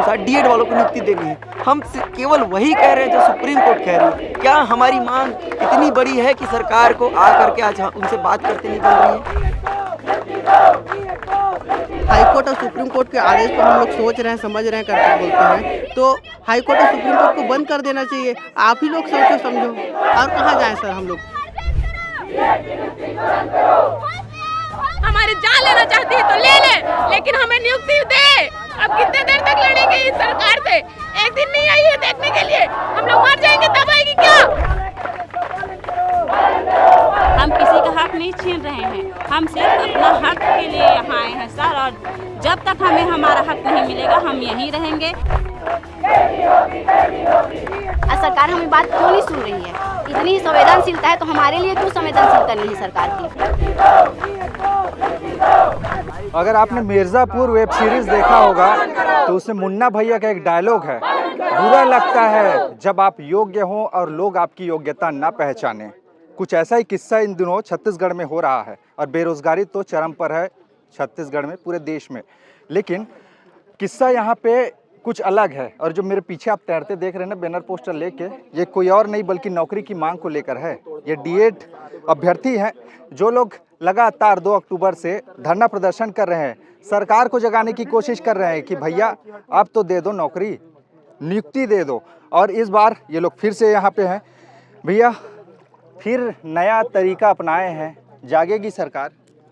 अनुसार डीएड वालों को नियुक्ति देनी है। हम केवल वही कह रहे हैं जो सुप्रीम कोर्ट कह रही है। क्या हमारी मांग इतनी बड़ी है कि सरकार को आकर के आज उनसे बात करते नहीं बन रही है? हाईकोर्ट और सुप्रीम कोर्ट के आदेश को हम लोग सोच रहे हैं, समझ रहे हैं, करके बोलते हैं तो हाईकोर्ट और सुप्रीम कोर्ट को बंद कर देना चाहिए। आप ही लोग सोचो समझो, और कहाँ जाएं सर हम लोग। हमारी जान लेना चाहती है तो ले ले, लेकिन हमें नियुक्ति दे। अब कितने देर तक लड़ेंगे इस सरकार से? एक दिन नहीं आई है देखने के लिए, हम लोग मर जाएंगे तब आएगी क्या? हम किसी का हक नहीं छीन रहे हैं, हम सिर्फ अपना हक के लिए यहाँ आए हैं सर, और जब तक हमें हमारा हक नहीं मिलेगा हम यहीं रहेंगे। सरकार हमें बात क्यों नहीं सुन रही है? इतनी संवेदनशीलता है तो हमारे लिए क्यों संवेदनशीलता नहीं है सरकार की? अगर आपने मिर्ज़ापुर वेब सीरीज देखा होगा तो उसमें मुन्ना भैया का एक डायलॉग है, बुरा लगता है जब आप योग्य हों और लोग आपकी योग्यता ना पहचाने। कुछ ऐसा ही किस्सा इन दिनों छत्तीसगढ़ में हो रहा है और बेरोजगारी तो चरम पर है छत्तीसगढ़ में, पूरे देश में। लेकिन किस्सा यहाँ पे कुछ अलग है। और जो मेरे पीछे आप तैरते देख रहे हैं ना बैनर पोस्टर लेके, ये कोई और नहीं बल्कि नौकरी की मांग को लेकर है। ये डीएड अभ्यर्थी हैं जो लोग लगातार 2 अक्टूबर से धरना प्रदर्शन कर रहे हैं, सरकार को जगाने की कोशिश कर रहे हैं कि भैया आप तो दे दो नौकरी, नियुक्ति दे दो। और इस बार ये लोग फिर से यहाँ पे हैं। भैया फिर नया तरीका अपनाए हैं, जागेगी सरकार?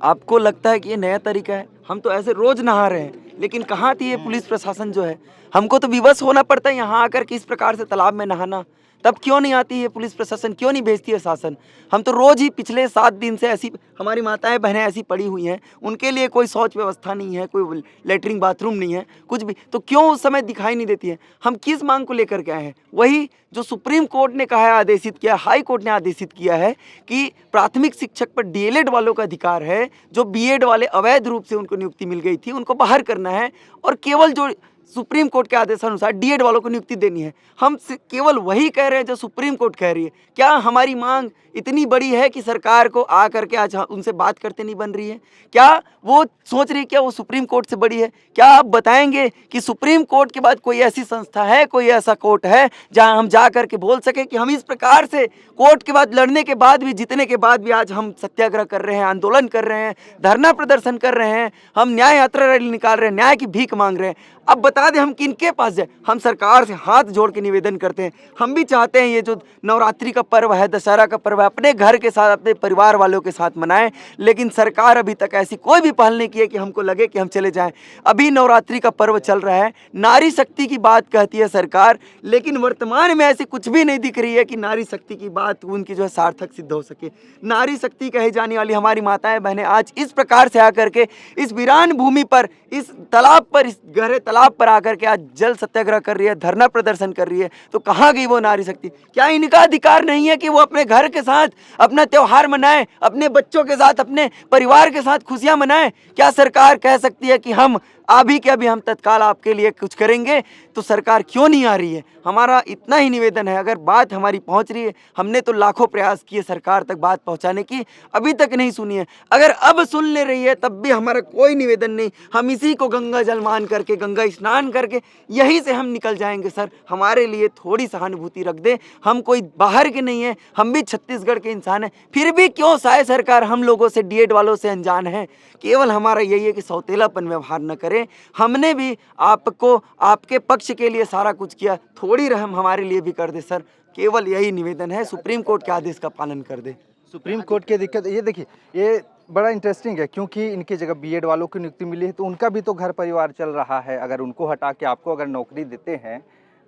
आपको लगता है कि ये नया तरीका है? हम तो ऐसे रोज नहा रहे हैं, लेकिन कहाँ थी ये पुलिस प्रशासन जो है? हमको तो विवश होना पड़ता है यहाँ आकर के इस प्रकार से तालाब में नहाना। तब क्यों नहीं आती है पुलिस प्रशासन, क्यों नहीं भेजती है शासन? हम तो रोज ही पिछले 7 दिन से ऐसी हमारी माताएं बहनें ऐसी पड़ी हुई हैं, उनके लिए कोई शौच व्यवस्था नहीं है, कोई लेटरिन बाथरूम नहीं है, कुछ भी। तो क्यों उस समय दिखाई नहीं देती है? हम किस मांग को लेकर के आए हैं? वही जो सुप्रीम कोर्ट ने कहा है, आदेशित किया, हाई कोर्ट ने आदेशित किया है कि प्राथमिक शिक्षक पर डीएलएड वालों का अधिकार है। जो बीएड वाले अवैध रूप से उनको नियुक्ति मिल गई थी उनको बाहर करना है, और केवल जो सुप्रीम कोर्ट के आदेशानुसार डीएड वालों को नियुक्ति देनी है। हम केवल वही कह रहे हैं जो सुप्रीम कोर्ट कह रही है। क्या हमारी मांग इतनी बड़ी है कि सरकार को आकर के आज उनसे बात करते नहीं बन रही है? क्या वो सोच रही है क्या वो सुप्रीम कोर्ट से बड़ी है? क्या आप बताएंगे कि सुप्रीम कोर्ट के बाद कोई ऐसी संस्था है, कोई ऐसा कोर्ट है जहां हम जा करके बोल सके कि हम इस प्रकार से कोर्ट के बाद लड़ने के बाद भी, जीतने के बाद भी आज हम सत्याग्रह कर रहे हैं, आंदोलन कर रहे हैं, धरना प्रदर्शन कर रहे हैं, हम न्याय यात्रा रैली निकाल रहे हैं, न्याय की भीख मांग रहे हैं? अब बता दें हम किनके पास जाए? हम सरकार से हाथ जोड़ के निवेदन करते हैं। हम भी चाहते हैं ये जो नवरात्रि का पर्व है, दशहरा का पर्व है, अपने घर के साथ, अपने परिवार वालों के साथ मनाएं, लेकिन सरकार अभी तक ऐसी कोई भी पहल नहीं की है कि हमको लगे कि हम चले जाएं। अभी नवरात्रि का पर्व चल रहा है, नारी शक्ति की बात कहती है सरकार, लेकिन वर्तमान में ऐसी कुछ भी नहीं दिख रही है कि नारी शक्ति की बात उनकी जो है सार्थक सिद्ध हो सके। नारी शक्ति कही जाने वाली हमारी माताएं बहनें आज इस प्रकार से आकर के इस वीरान भूमि पर, इस तालाब पर, इस गहरे तालाब पर आकर के आज जल सत्याग्रह कर रही है, धरना प्रदर्शन कर रही है। तो कहाँ गई वो नारी शक्ति? क्या इनका अधिकार नहीं है कि वो अपने घर के साथ अपना त्योहार मनाएं, अपने बच्चों के साथ, अपने परिवार के साथ खुशियां मनाएं? क्या सरकार कह सकती है कि हम अभी के अभी हम तत्काल आपके लिए कुछ करेंगे? तो सरकार क्यों नहीं आ रही है? हमारा इतना ही निवेदन है, अगर बात हमारी पहुंच रही है, हमने तो लाखों प्रयास किए सरकार तक बात पहुंचाने की, अभी तक नहीं सुनी है। अगर अब सुन ले रही है तब भी हमारा कोई निवेदन नहीं, हम इसी को गंगा जल मान करके, गंगा स्नान करके यहीं से हम निकल जाएंगे। सर हमारे लिए थोड़ी सहानुभूति रख दे, हम कोई बाहर के नहीं है, हम भी छत्तीसगढ़ के इंसान हैं। फिर भी क्यों शायद सरकार हम लोगों से, डीएड वालों से अनजान है? केवल हमारा यही है कि सौतेलापन व्यवहार न करें। हमने भी आपको, आपके पक्ष के लिए सारा कुछ किया, थोड़ी रहम हमारे लिए भी कर दे सर। केवल यही निवेदन है, सुप्रीम कोर्ट के आदेश का पालन कर दे। सुप्रीम कोर्ट की दिक्कत ये देखिए, ये बड़ा इंटरेस्टिंग है क्योंकि इनकी जगह बीएड वालों की नियुक्ति मिली है तो उनका भी तो घर परिवार चल रहा है। अगर उनको हटा के आपको अगर नौकरी देते हैं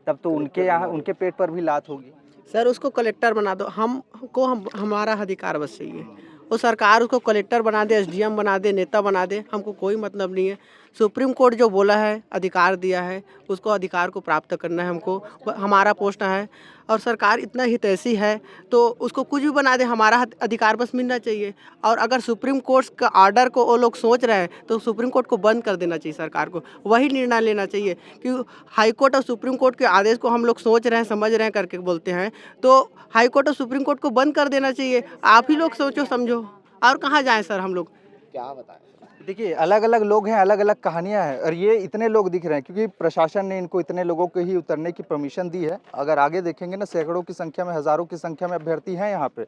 तब तो उनके यहाँ, उनके पेट पर भी लात होगी। सर उसको कलेक्टर बना दो, हमारा अधिकार बस चाहिए। वो सरकार उसको कलेक्टर बना दे, एसडीएम बना दे, नेता बना दे, हमको कोई मतलब नहीं है। सुप्रीम कोर्ट जो बोला है, अधिकार दिया है, उसको अधिकार को प्राप्त करना है हमको, हमारा पोस्ट है। और सरकार इतना हितैषी है तो उसको कुछ भी बना दे, हमारा अधिकार बस मिलना चाहिए। और अगर सुप्रीम कोर्ट का ऑर्डर को वो लोग सोच रहे हैं तो सुप्रीम कोर्ट को बंद कर देना चाहिए। सरकार को वही निर्णय लेना चाहिए कि हाई कोर्ट और सुप्रीम कोर्ट के आदेश को हम लोग सोच रहे हैं, समझ रहे हैं, करके बोलते हैं तो हाई कोर्ट और सुप्रीम कोर्ट को बंद कर देना चाहिए। आप ही लोग सोचो समझो, और कहाँ जाएँ सर हम लोग? क्या बताएं? देखिए अलग अलग लोग हैं, अलग अलग कहानियां हैं, और ये इतने लोग दिख रहे हैं क्योंकि प्रशासन ने इनको इतने लोगों को ही उतरने की परमिशन दी है। अगर आगे देखेंगे ना, सैकड़ों की संख्या में, हज़ारों की संख्या में अभ्यर्थी हैं यहाँ पे।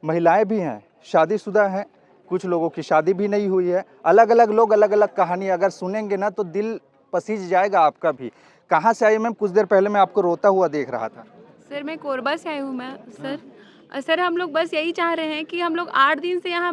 महिलाएं भी हैं, शादीशुदा हैं, कुछ लोगों की शादी भी नहीं हुई है। अलग अलग लोग, अलग अलग कहानी अगर सुनेंगे ना तो दिल पसीज जाएगा आपका भी। कहाँ से आई मैम? कुछ देर पहले मैं आपको रोता हुआ देख रहा था। सर मैं कोरबा से आई हूँ मैं सर। सर हम लोग बस यही चाह रहे हैं कि हम लोग 8 दिन से यहाँ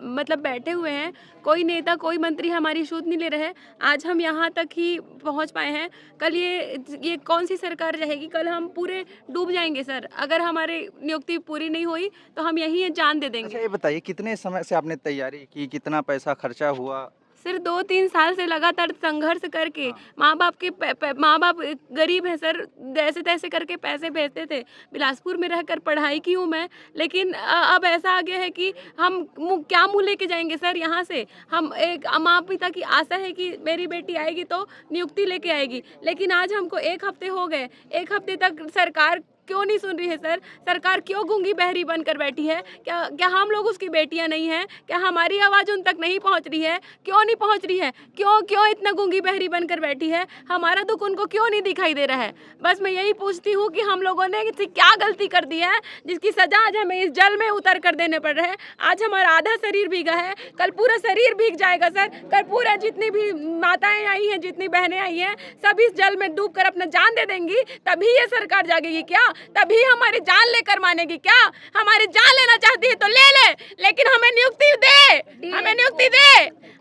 मतलब बैठे हुए हैं, कोई नेता कोई मंत्री हमारी सुध नहीं ले रहे हैं। आज हम यहाँ तक ही पहुँच पाए हैं। कल ये कौन सी सरकार रहेगी? कल हम पूरे डूब जाएंगे सर। अगर हमारी नियुक्ति पूरी नहीं हुई तो हम यहीं जान दे देंगे। अच्छा ये बताइए, कितने समय से आपने तैयारी की, कितना पैसा खर्चा हुआ? सर 2-3 साल से लगातार संघर्ष करके माँ बाप गरीब हैं सर, जैसे तैसे करके पैसे भेजते थे। बिलासपुर में रहकर पढ़ाई की हूँ मैं, लेकिन अब ऐसा आ गया है कि हम क्या मुँह लेके जाएंगे सर यहाँ से। हम एक माँ पिता की आशा है कि मेरी बेटी आएगी तो नियुक्ति लेके आएगी, लेकिन आज हमको 1 हफ्ते हो गए। 1 हफ्ते तक सरकार क्यों नहीं सुन रही है सर? सरकार क्यों गूंगी बहरी बनकर बैठी है? क्या हम लोग उसकी बेटियां नहीं हैं? क्या हमारी आवाज़ उन तक नहीं पहुंच रही है? क्यों नहीं पहुंच रही है? क्यों इतना गूंगी बहरी बनकर बैठी है? हमारा दुख उनको क्यों नहीं दिखाई दे रहा है? बस मैं यही पूछती हूँ कि हम लोगों ने क्या गलती कर दी है जिसकी सजा आज हमें इस जल में उतर कर देने पड़ रहे हैं। आज हमारा आधा शरीर भीगा है, कल पूरा शरीर भीग जाएगा सर। कल पूरा जितनी भी माताएं आई हैं, जितनी बहनें आई हैं, सब इस जल में डूब कर अपना जान दे देंगी, तभी ये सरकार जागेगी क्या? तभी हमारी जान लेकर मानेगी क्या? हमारी जान लेना चाहती है तो ले ले, लेकिन हमें नियुक्ति दे, हमें नियुक्ति दे।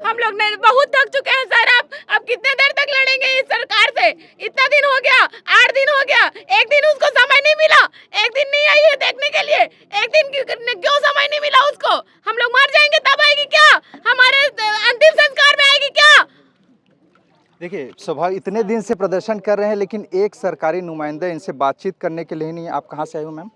हम लोग ने बहुत थक चुके हैं सर। अब कितने देर तक लड़ेंगे इस सरकार से? इतना दिन हो गया, 8 दिन हो गया, एक दिन उसको समय नहीं मिला, एक दिन नहीं आई है देखने के लिए, एक दिन क्यों समय नहीं मिला उसको? हम लोग मर जाएंगे तब आएगी क्या? हमारे अंतिम संस्कार में आएगी क्या? देखिए स्वाभाविक, इतने दिन से प्रदर्शन कर रहे हैं लेकिन एक सरकारी नुमाइंदा इनसे बातचीत करने के लिए नहीं। आप कहाँ से आए हो मैम?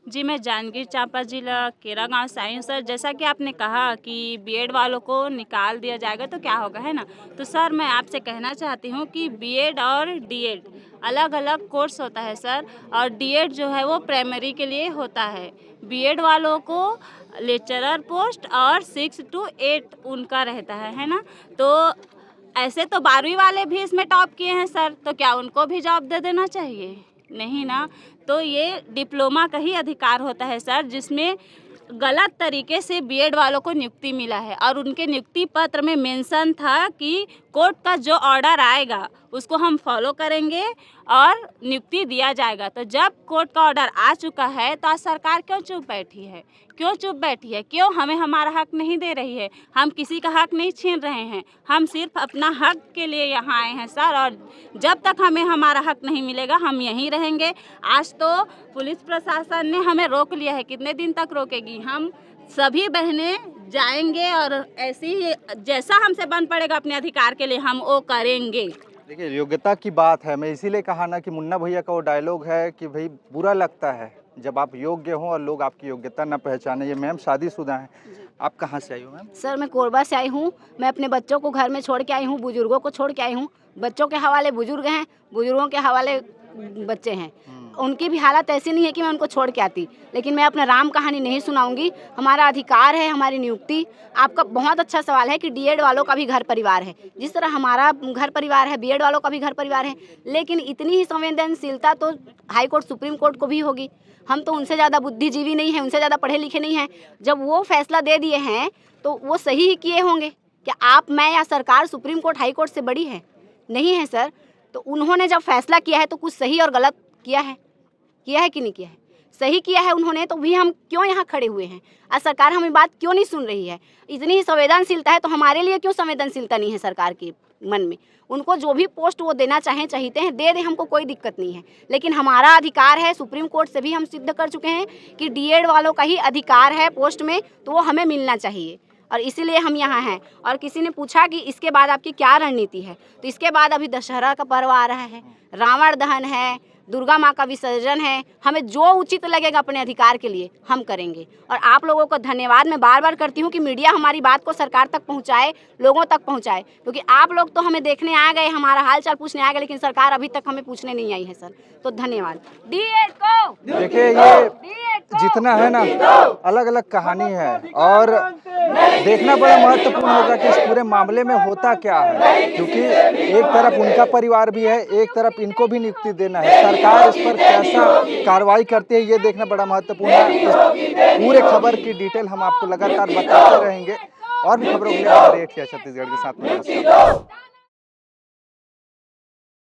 जी मैं जांजगीर चांपा जिला केरा गांव से आई हूँ सर। जैसा कि आपने कहा कि बीएड वालों को निकाल दिया जाएगा तो क्या होगा, है ना? तो सर मैं आपसे कहना चाहती हूँ कि बीएड और डीएड अलग अलग कोर्स होता है सर, और डीएड जो है वो प्राइमरी के लिए होता है। बीएड वालों को लेक्चरर पोस्ट और 6 to 8 उनका रहता है ना? तो ऐसे तो 12वीं वाले भी इसमें टॉप किए हैं सर, तो क्या उनको भी जॉब दे देना चाहिए? नहीं ना। तो ये डिप्लोमा का ही अधिकार होता है सर, जिसमें गलत तरीके से बीएड वालों को नियुक्ति मिला है, और उनके नियुक्ति पत्र में मेंशन था कि कोर्ट का जो ऑर्डर आएगा उसको हम फॉलो करेंगे और नियुक्ति दिया जाएगा। तो जब कोर्ट का ऑर्डर आ चुका है तो आज सरकार क्यों चुप बैठी है? क्यों चुप बैठी है? क्यों हमें हमारा हक नहीं दे रही है? हम किसी का हक नहीं छीन रहे हैं, हम सिर्फ अपना हक के लिए यहाँ आए हैं सर, और जब तक हमें हमारा हक नहीं मिलेगा हम यहीं रहेंगे। आज तो पुलिस प्रशासन ने हमें रोक लिया है, कितने दिन तक रोकेगी? हम सभी बहनें जाएंगे और ऐसे ही जैसा हमसे बन पड़ेगा अपने अधिकार के लिए हम वो करेंगे। देखिए योग्यता की बात है, मैं इसीलिए कहा ना कि मुन्ना भैया का वो डायलॉग है कि भाई बुरा लगता है जब आप योग्य हों और लोग आपकी योग्यता न पहचाने। ये मैम शादीशुदा हैं, आप कहाँ से आई हो मैम? सर मैं कोरबा से आई हूँ। मैं अपने बच्चों को घर में छोड़ के आई हूँ, बुजुर्गों को छोड़ के आई हूँ। बच्चों के हवाले बुजुर्ग हैं, बुजुर्गों के हवाले बच्चे हैं। उनकी भी हालत ऐसी नहीं है कि मैं उनको छोड़ के आती, लेकिन मैं अपना राम कहानी नहीं सुनाऊंगी। हमारा अधिकार है, हमारी नियुक्ति। आपका बहुत अच्छा सवाल है कि डीएड वालों का भी घर परिवार है, जिस तरह हमारा घर परिवार है, बीएड वालों का भी घर परिवार है, लेकिन इतनी ही संवेदनशीलता तो हाई कोर्ट सुप्रीम कोर्ट को भी होगी। हम तो उनसे ज़्यादा बुद्धिजीवी नहीं हैं, उनसे ज़्यादा पढ़े लिखे नहीं हैं। जब वो फैसला दे दिए हैं तो वो सही ही किए होंगे। क्या आप, मैं या सरकार सुप्रीम कोर्ट हाई कोर्ट से बड़ी है? नहीं है सर। तो उन्होंने जब फैसला किया है तो कुछ सही और गलत किया है कि नहीं किया है? सही किया है उन्होंने, तो भी हम क्यों यहाँ खड़े हुए हैं? आज सरकार हमें बात क्यों नहीं सुन रही है? इतनी ही संवेदनशीलता है तो हमारे लिए क्यों संवेदनशीलता नहीं है सरकार के मन में? उनको जो भी पोस्ट वो देना चाहते हैं दे दें, हमको कोई दिक्कत नहीं है, लेकिन हमारा अधिकार है। सुप्रीम कोर्ट से भी हम सिद्ध कर चुके हैं कि डीएड वालों का ही अधिकार है पोस्ट में, तो वो हमें मिलना चाहिए, और इसीलिए हम यहाँ हैं। और किसी ने पूछा कि इसके बाद आपकी क्या रणनीति है, तो इसके बाद अभी दशहरा का पर्व आ रहा है, रावण दहन है, दुर्गा माँ का विसर्जन है। हमें जो उचित लगेगा अपने अधिकार के लिए हम करेंगे। और आप लोगों को धन्यवाद मैं बार बार करती हूँ कि मीडिया हमारी बात को सरकार तक पहुँचाए, लोगों तक पहुँचाए, क्योंकि आप लोग तो हमें देखने आ गए, हमारा हाल चाल पूछने आ गए, लेकिन सरकार अभी तक हमें पूछने नहीं आई है सर। तो धन्यवाद। डीएड को देखिए ये जितना है ना अलग अलग कहानी है, और देखना बड़ा महत्वपूर्ण होगा कि इस पूरे मामले में होता क्या है, क्योंकि एक तरफ उनका परिवार भी है, एक तरफ इनको भी नियुक्ति देना है। सरकार इस पर कैसा कार्रवाई करती है ये देखना बड़ा महत्वपूर्ण है। इस पूरे खबर की डिटेल हम आपको लगातार बताते रहेंगे और भी खबरों के लिए हमारे छत्तीसगढ़ के साथ में।